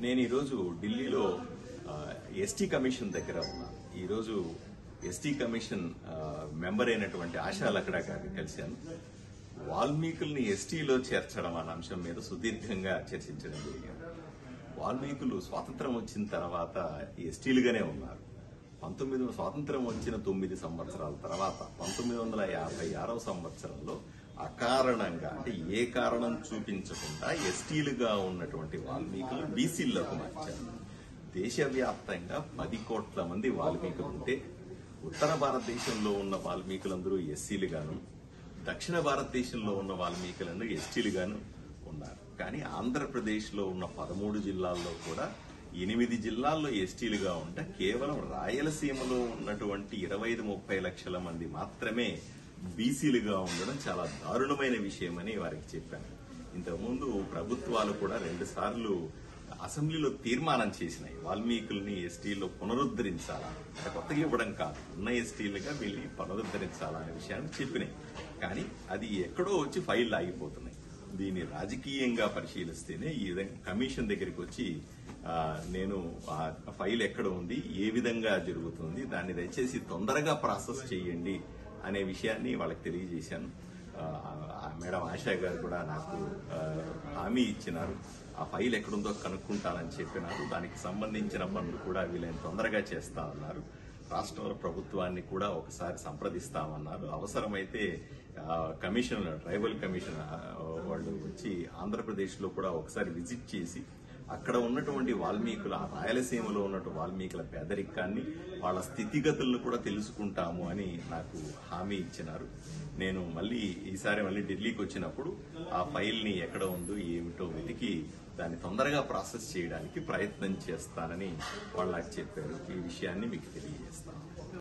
నేను ఈరోజు ఢిల్లీలో ఎస్టీ కమిషన్ దగ్గర ఉన్నా. ఈరోజు ఎస్టీ కమిషన్ మెంబర్ అయినటువంటి ఆశా లక్డా గారిని కలిశాను. వాల్మీకుల్ని ఎస్టీలో చేర్చడం అన్న అంశం మీద సుదీర్ఘంగా చర్చించడం జరిగింది. వాల్మీకులు స్వాతంత్రం వచ్చిన తర్వాత ఎస్టీలుగానే ఉన్నారు. స్వాతంత్రం వచ్చిన 9 సంవత్సరాల తర్వాత 1956వ సంవత్సరంలో అకారణంగా అంటే ఏ కారణం చూపించకుండా ఎస్టీలుగా ఉన్నటువంటి వాల్మీకులు బీసీల్లోకి మార్చారు. దేశవ్యాప్తంగా 10 కోట్ల మంది వాల్మీకులు ఉంటే ఉత్తర భారతదేశంలో ఉన్న వాల్మీకులందరూ ఎస్సీలుగాను, దక్షిణ భారతదేశంలో ఉన్న వాల్మీకులందరూ ఎస్టీలుగాను ఉన్నారు. కానీ ఆంధ్రప్రదేశ్లో ఉన్న 13 జిల్లాల్లో కూడా 8 జిల్లాల్లో ఎస్టీలుగా ఉంటే కేవలం రాయలసీమలో ఉన్నటువంటి 25-30 లక్షల మంది మాత్రమే బీసీలుగా ఉండడం చాలా దారుణమైన విషయమని వారికి చెప్పాను. ఇంతకుముందు ప్రభుత్వాలు కూడా 2 సార్లు అసెంబ్లీలో తీర్మానం చేసినాయి, వాల్మీకుల్ని ఎస్టీలో పునరుద్ధరించాలా, అంటే కొత్తగా ఇవ్వడం కాదు, ఉన్న ఎస్టీలుగా వీళ్ళని పునరుద్ధరించాలా అనే విషయాన్ని చెప్పినాయి. కానీ అది ఎక్కడో వచ్చి ఫైల్ ఆగిపోతున్నాయి. దీన్ని రాజకీయంగా పరిశీలిస్తేనే ఈ విధంగా కమిషన్ దగ్గరికి వచ్చి నేను ఆ ఫైల్ ఎక్కడ ఉంది, ఏ విధంగా జరుగుతుంది, దాన్ని దయచేసి తొందరగా ప్రాసెస్ చేయండి అనే విషయాన్ని వాళ్ళకి తెలియజేశాను. మేడం ఆశా గారు కూడా నాకు హామీ ఇచ్చినారు, ఆ ఫైల్ ఎక్కడుందో కనుక్కుంటానని చెప్పినారు. దానికి సంబంధించిన పనులు కూడా వీళ్ళని తొందరగా చేస్తామన్నారు. రాష్ట్ర ప్రభుత్వాన్ని కూడా ఒకసారి సంప్రదిస్తామన్నారు. అవసరమైతే కమిషన్, ట్రైబల్ కమిషన్ వాళ్ళు వచ్చి ఆంధ్రప్రదేశ్లో కూడా ఒకసారి విజిట్ చేసి అక్కడ ఉన్నటువంటి వాల్మీకుల, రాయలసీమలో ఉన్నటువంటి వాల్మీకుల పేదరికాన్ని, వాళ్ళ స్థితిగతులను కూడా తెలుసుకుంటాము అని నాకు హామీ ఇచ్చినారు. నేను ఈసారి మళ్ళీ ఢిల్లీకి వచ్చినప్పుడు ఆ ఫైల్ ని ఎక్కడ ఉందో ఏమిటో వెతికి దాన్ని తొందరగా ప్రాసెస్ చేయడానికి ప్రయత్నం చేస్తానని వాళ్ళు నాకు చెప్పారు. ఈ విషయాన్ని మీకు తెలియజేస్తాను.